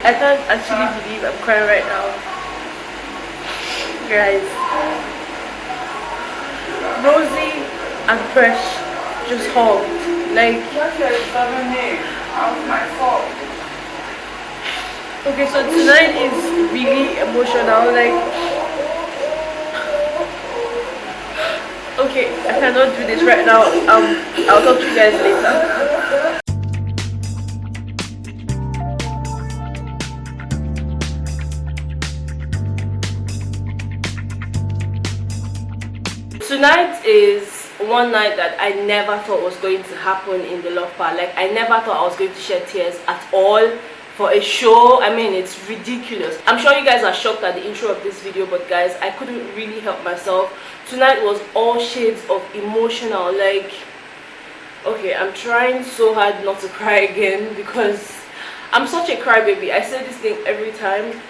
I can't actually believe I'm crying right now. Guys, Rosie and Presh just hugged. Like, okay, so tonight is really emotional. Like, okay, I cannot do this right now. I'll talk to you guys later. Tonight is one night that I never thought was going to happen in the love part. Like, I never thought I was going to shed tears at all for a show. I mean, it's ridiculous. I'm sure you guys are shocked at the intro of this video, but guys, I couldn't really help myself. Tonight was all shades of emotional. Like, okay, I'm trying so hard not to cry again because I'm such a crybaby. I say this thing every time.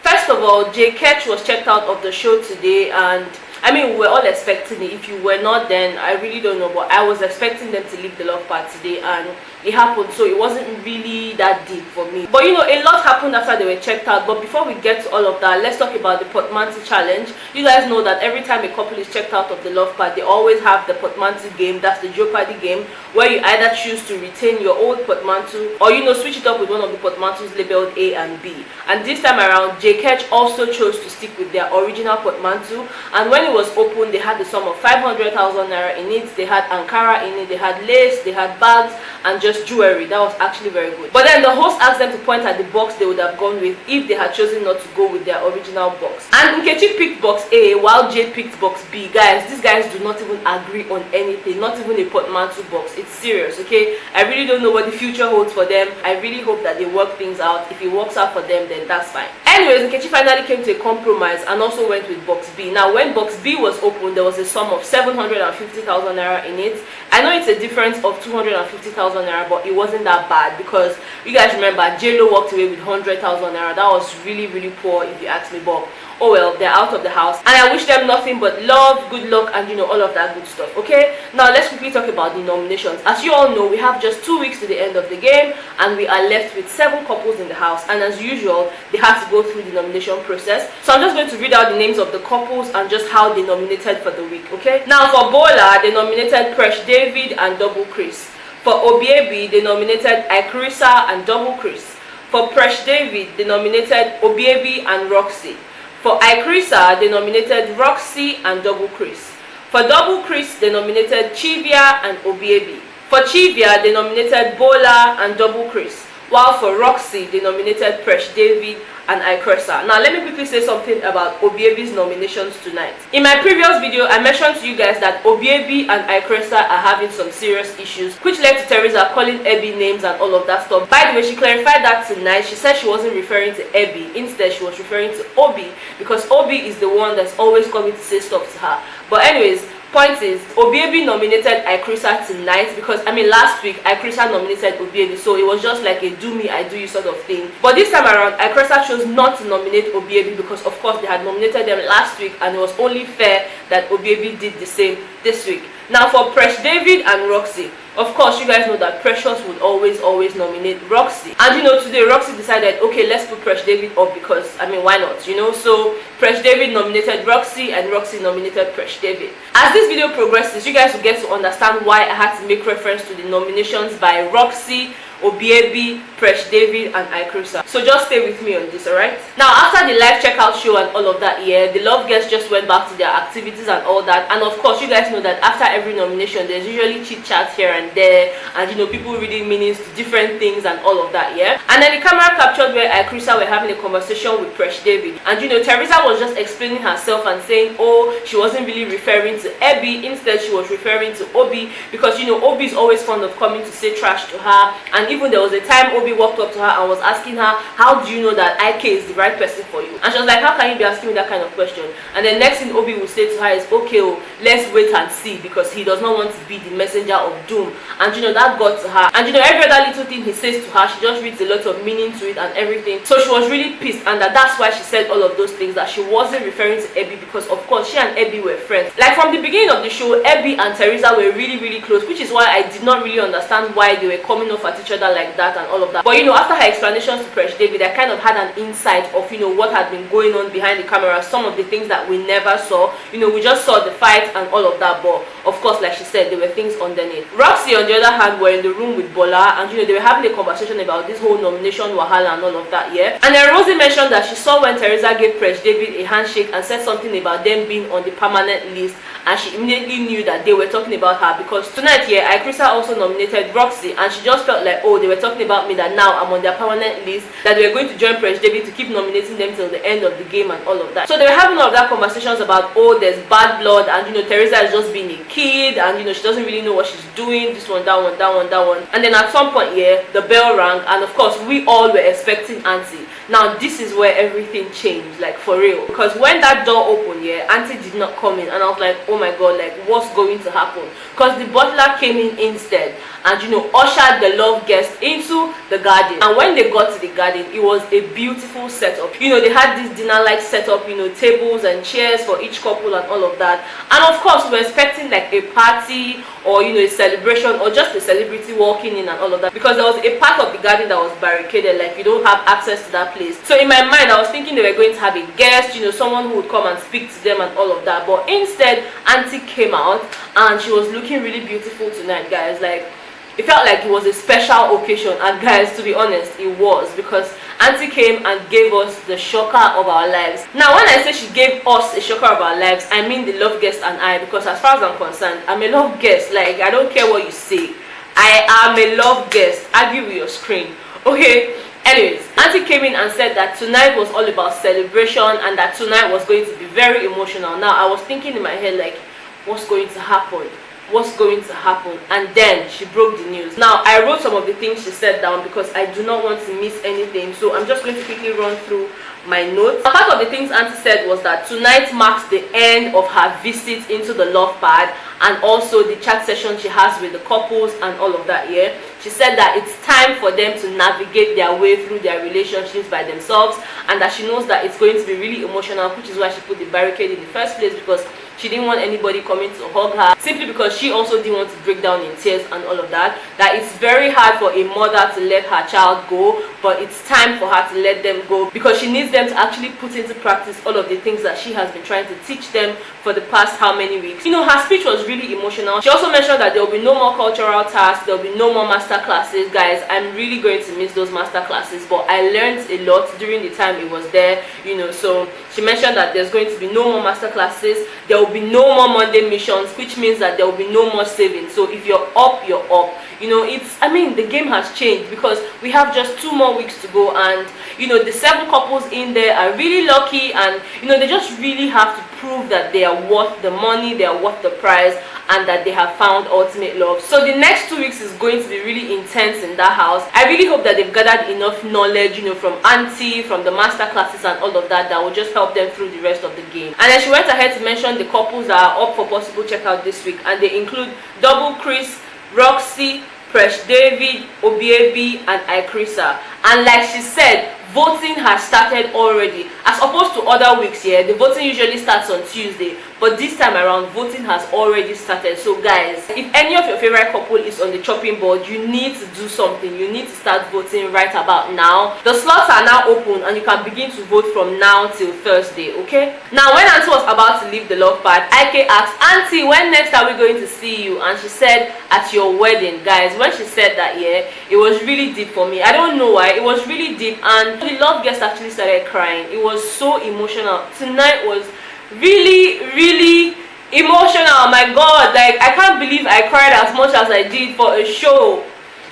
First of all, Jaykech was checked out of the show today, and I mean, we're all expecting it. If you were not, then I really don't know, but I was expecting them to leave the love part today, and it happened, so it wasn't really that deep for me. But you know, a lot happened after they were checked out. But before we get to all of that, let's talk about the portmanteau challenge. You guys know that every time a couple is checked out of the love part, they always have the portmanteau game. That's the Jeopardy game, where you either choose to retain your old portmanteau, or you know, switch it up with one of the portmanteaus labeled A and B. And this time around, Jaykech also chose to stick with their original portmanteau, and when it was open, they had the sum of 500,000 naira in it. They had Ankara in it, they had lace, they had bags, and just jewelry. That was actually very good. But then the host asked them to point at the box they would have gone with if they had chosen not to go with their original box. And Nkechi picked box A while Jade picked box B. Guys, these guys do not even agree on anything, not even a portmanteau box. It's serious, okay? I really don't know what the future holds for them. I really hope that they work things out. If it works out for them, then that's fine. Anyways, Nkechi finally came to a compromise and also went with box B. Now, when box B was opened, there was a sum of 750,000 naira in it. I know it's a difference of 250,000 naira, but it wasn't that bad because you guys remember JLo walked away with 100,000 naira. That was really, really poor if you ask me, but oh well, they're out of the house, and I wish them nothing but love, good luck, and you know, all of that good stuff. Okay, now let's quickly talk about the nominations. As you all know, we have just 2 weeks to the end of the game, and we are left with 7 couples in the house, and as usual, they had to go through the nomination process. So I'm just going to read out the names of the couples and just how they nominated for the week. Okay, now for Bola, they nominated Presh David and Double Chris. For Obiebi, they nominated Ikrisa and Double Chris. For Presh David, they nominated Obiebi and Roxy. For Ikrisa, they nominated Roxy and Double Chris. For Double Chris, they nominated Chivia and Obiebi. For Chivia, they nominated Bola and Double Chris. While for Roxy, they nominated Presh David and Ikrisa. Now let me quickly say something about Obiebi's nominations tonight. In my previous video, I mentioned to you guys that Obiebi and Ikrisa are having some serious issues, which led to Teresa calling Ebi names and all of that stuff. By the way, she clarified that tonight. She said she wasn't referring to Ebi. Instead, she was referring to Obi, because Obi is the one that's always coming to say stuff to her. But anyways, point is, Obiebi nominated Ikrisa tonight because, I mean, last week Ikrisa nominated Obiebi, so it was just like a do me, I do you sort of thing. But this time around, Ikrisa chose not to nominate Obiebi because, of course, they had nominated them last week, and it was only fair that Obiebi did the same this week. Now for Presh David and Roxy, of course, you guys know that Precious would always nominate Roxy. And you know, today Roxy decided, okay, let's put Presh David up because, I mean, why not, you know? So Presh David nominated Roxy and Roxy nominated Presh David. As this video progresses, you guys will get to understand why I had to make reference to the nominations by Roxy, Obiebi, Presh David, and Ikrisa. So just stay with me on this, alright? Now, after the live checkout show and all of that, yeah, the love guests just went back to their activities and all that. And of course, you guys know that after every nomination, there's usually chit chat here and there, and you know, people reading meanings to different things and all of that, yeah. And then the camera captured where Ikrisa were having a conversation with Presh David, and you know, Teresa was just explaining herself and saying, oh, she wasn't really referring to Ebi, instead she was referring to Obi, because you know, Obi is always fond of coming to say trash to her. And even there was a time Obi walked up to her and was asking her, how do you know that IK is the right person for you? And she was like, how can you be asking me that kind of question? And the next thing Obi would say to her is, okay, oh, let's wait and see, because he does not want to be the messenger of doom. And you know, that got to her. And you know, every other little thing he says to her, she just reads a lot of meaning to it and everything. So she was really pissed, and that's why she said all of those things, that she wasn't referring to Ebi, because of course she and Ebi were friends. Like from the beginning of the show, Ebi and Teresa were really close, which is why I did not really understand why they were coming off at each other other like that and all of that. But you know, after her explanations to Presh David, I kind of had an insight of, you know, what had been going on behind the camera, some of the things that we never saw. You know, we just saw the fight and all of that, but of course, like she said, there were things underneath. Roxy, on the other hand, were in the room with Bola, and you know, they were having a conversation about this whole nomination wahala and all of that, yeah. And then Rosie mentioned that she saw when Teresa gave Presh David a handshake and said something about them being on the permanent list, and she immediately knew that they were talking about her, because tonight, yeah, Ikrisa also nominated Roxy, and she just felt like, oh, they were talking about me, that now I'm on their permanent list, that they were going to join Presh David to keep nominating them till the end of the game and all of that. So they were having all of that conversations about, oh, there's bad blood, and you know, Teresa is just being a kid, and you know, she doesn't really know what she's doing, this one, that one, that one, that one. And then at some point, yeah, the bell rang, and of course we all were expecting Auntie. Now this is where everything changed, like for real, because when that door opened, yeah, Auntie did not come in, and I was like, oh my god, like what's going to happen? Because the butler came in instead, and you know, ushered the love guest into the garden. And when they got to the garden, it was a beautiful setup. You know, they had this dinner-like setup, you know, tables and chairs for each couple and all of that. And of course, we were expecting like a party, or you know, a celebration, or just a celebrity walking in and all of that, because there was a part of the garden that was barricaded, like you don't have access to that place. So in my mind, I was thinking they were going to have a guest, you know, someone who would come and speak to them and all of that. But instead, Auntie came out, and she was looking really beautiful tonight, guys. Like, it felt like it was a special occasion, and guys, to be honest, it was, because Auntie came and gave us the shocker of our lives. Now when I say she gave us a shocker of our lives, I mean the love guest and I, because as far as I'm concerned, I'm a love guest. Like, I don't care what you say, I am a love guest. Argue with your screen, okay? Anyways, Auntie came in and said that tonight was all about celebration, and that tonight was going to be very emotional. Now I was thinking in my head, like, what's going to happen? What's going to happen? And then she broke the news. Now I wrote some of the things she said down because I do not want to miss anything, so I'm just going to quickly run through my notes. Part of the things Auntie said was that tonight marks the end of her visit into the love pad, and also the chat session she has with the couples and all of that. Yeah, she said that it's time for them to navigate their way through their relationships by themselves, and that she knows that it's going to be really emotional, which is why she put the barricade in the first place, because she didn't want anybody coming to hug her, simply because she also didn't want to break down in tears and all of that. That it's very hard for a mother to let her child go, but it's time for her to let them go, because she needs them to actually put into practice all of the things that she has been trying to teach them for the past how many weeks. You know, her speech was really emotional. She also mentioned that there will be no more cultural tasks, there will be no more master classes. Guys, I'm really going to miss those master classes, but I learned a lot during the time it was there, you know. So she mentioned that there's going to be no more master classes, there will be no more Monday missions, which means that there will be no more savings. So if you're up, you're up. You know, it's, I mean, the game has changed, because we have just 2 more weeks to go, and you know, the 7 couples in there are really lucky, and you know, they just really have to prove that they are worth the money, they are worth the prize, and that they have found ultimate love. So the next 2 weeks is going to be really intense in that house. I really hope that they've gathered enough knowledge, you know, from Auntie, from the master classes and all of that, that will just help them through the rest of the game. And then she went ahead to mention the couples that are up for possible checkout this week, and they include Double Chris, Roxy, Presh David, Obiebi, and Ikrisa. And like she said, voting has started already. As opposed to other weeks, yeah, the voting usually starts on Tuesday, but this time around, voting has already started. So guys, if any of your favorite couple is on the chopping board, you need to do something. You need to start voting right about now. The slots are now open, and you can begin to vote from now till Thursday, okay? Now when Auntie was about to leave the love pad, Jaykech asked, Auntie, when next are we going to see you? And she said, at your wedding. Guys, when she said that, yeah, it was really deep for me. I don't know why, it was really deep, and the love guest actually started crying. It was so emotional. Tonight was really emotional. My god, like, I can't believe I cried as much as I did for a show.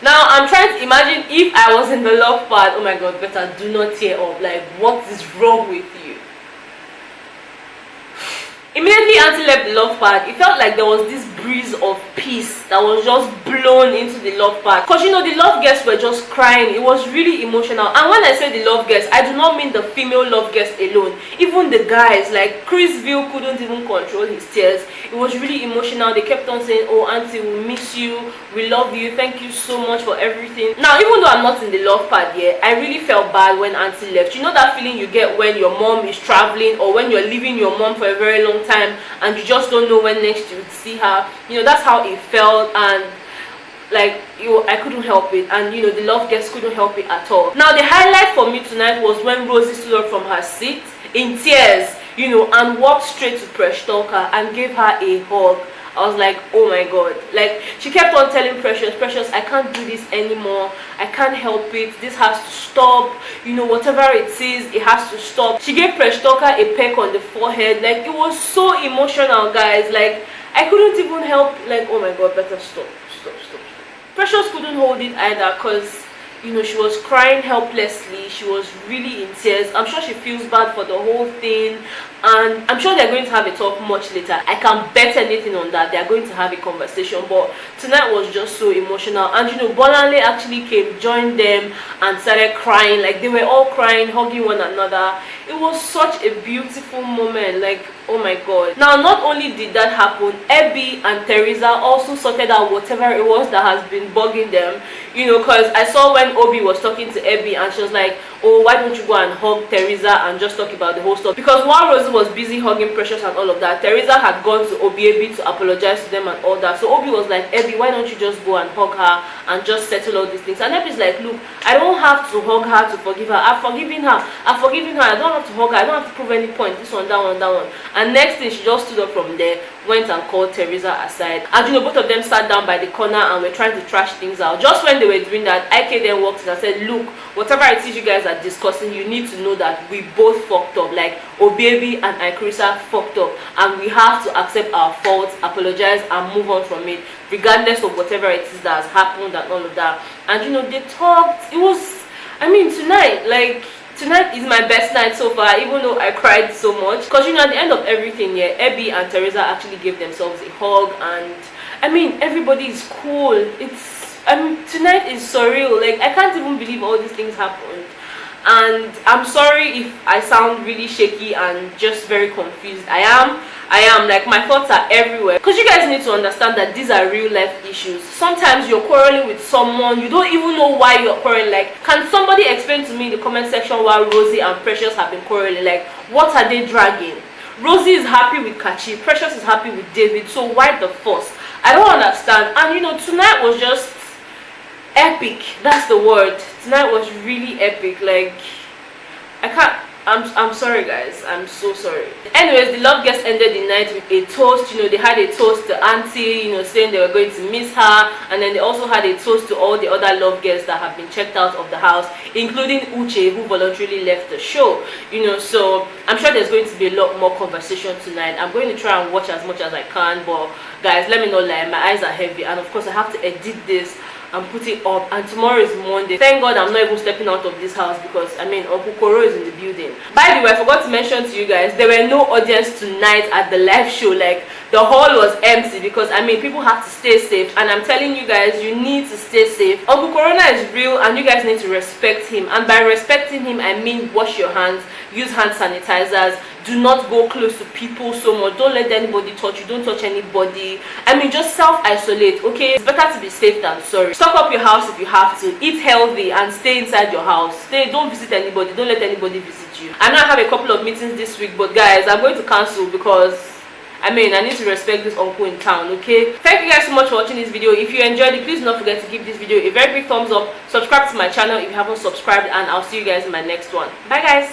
Now I'm trying to imagine if I was in the love part. Oh my god, better do not tear up. Like, what is wrong with you? Immediately Auntie left the love part, it felt like there was this breeze of peace that was just blown into the love part, because you know, the love guests were just crying. It was really emotional. And when I say the love guests, I do not mean the female love guests alone. Even the guys, like Chris Ville, couldn't even control his tears. It was really emotional. They kept on saying, oh Auntie, we miss you, we love you, thank you so much for everything. Now even though I'm not in the love part yet, I really felt bad when Auntie left. You know that feeling you get when your mom is traveling, or when you're leaving your mom for a very long time and you just don't know when next you would see her. You know, that's how it felt. And like I couldn't help it, and the love guests couldn't help it at all. Now the highlight for me tonight was when Rosie stood up from her seat in tears, and walked straight to Presh and gave her a hug. I was like, oh my god. Like, she kept on telling Precious, I can't do this anymore, I can't help it, this has to stop, whatever it is, it has to stop. She gave Presh a peck on the forehead. Like, it was so emotional, guys. Like, I couldn't even help. Like, oh my god, better stop. Precious couldn't hold it either, because she was crying helplessly. She was really in tears. I'm sure she feels bad for the whole thing, and I'm sure they're going to have a talk much later. I can bet anything on that. They're going to have a conversation. But tonight was just so emotional, and Bolanle actually came, joined them, and started crying. Like, they were all crying, hugging one another. It was such a beautiful moment. Like, oh my god. Now, not only did that happen, Abby and Teresa also sorted out whatever it was that has been bugging them, because I saw when Obi was talking to Abby, and she was like, oh, why don't you go and hug Teresa and just talk about the whole stuff? Because while Rosie was busy hugging Precious and all of that, Teresa had gone to Abby to apologize to them and all that. So Obi was like, Abby, why don't you just go and hug her and just settle all these things? And Abby's like, look, I don't have to hug her to forgive her. I've forgiven her. I don't have to hug her. I don't have to prove any point. This one, that one, that one. And next thing, she just stood up from there, went and called Teresa aside. And both of them sat down by the corner and were trying to trash things out. Just when they were doing that, IK then walked in and said, look, whatever it is you guys are discussing, you need to know that we both fucked up. Like, Obaby and Ikrisa fucked up, and we have to accept our faults, apologize, and move on from it, regardless of whatever it is that has happened and all of that. And they talked. It was, tonight is my best night so far, even though I cried so much. Because at the end of everything, yeah, Abby and Teresa actually gave themselves a hug, and everybody is cool. Tonight is surreal. Like, I can't even believe all these things happened. And I'm sorry if I sound really shaky and just very confused. I am, like, my thoughts are everywhere, because you guys need to understand that these are real life issues. Sometimes you're quarreling with someone, you don't even know why you're quarreling. Like, can somebody explain to me in the comment section why Rosie and Precious have been quarreling? Like, what are they dragging? Rosie is happy with Kachi, Precious is happy with David, so why the fuss? I don't understand. And tonight was just epic. That's the word. Tonight was really epic. Like, I'm sorry, guys. I'm so sorry. Anyways, the love guests ended the night with a toast. They had a toast to Auntie, saying they were going to miss her, and then they also had a toast to all the other love guests that have been checked out of the house, including Uche, who voluntarily left the show. So I'm sure there's going to be a lot more conversation tonight. I'm going to try and watch as much as I can, but guys, let me not lie, my eyes are heavy, and of course I have to edit this and put it up, and tomorrow is Monday. Thank God I'm not even stepping out of this house, because Uncle Koro is in the building. By the way, I forgot to mention to you guys, there were no audience tonight at the live show. Like, the hall was empty, because people have to stay safe, and I'm telling you guys, you need to stay safe. Uncle Corona is real, and you guys need to respect him, and by respecting him, I mean wash your hands, use hand sanitizers, do not go close to people so much, don't let anybody touch you, don't touch anybody. Just self-isolate, okay? It's better to be safe than sorry. Stock up your house if you have to, eat healthy, and stay inside your house. Don't visit anybody, don't let anybody visit you. I know I have a couple of meetings this week, but guys, I'm going to cancel, because I need to respect this uncle in town, okay? Thank you guys so much for watching this video. If you enjoyed it, please do not forget to give this video a very big thumbs up, subscribe to my channel if you haven't subscribed, and I'll see you guys in my next one. Bye guys.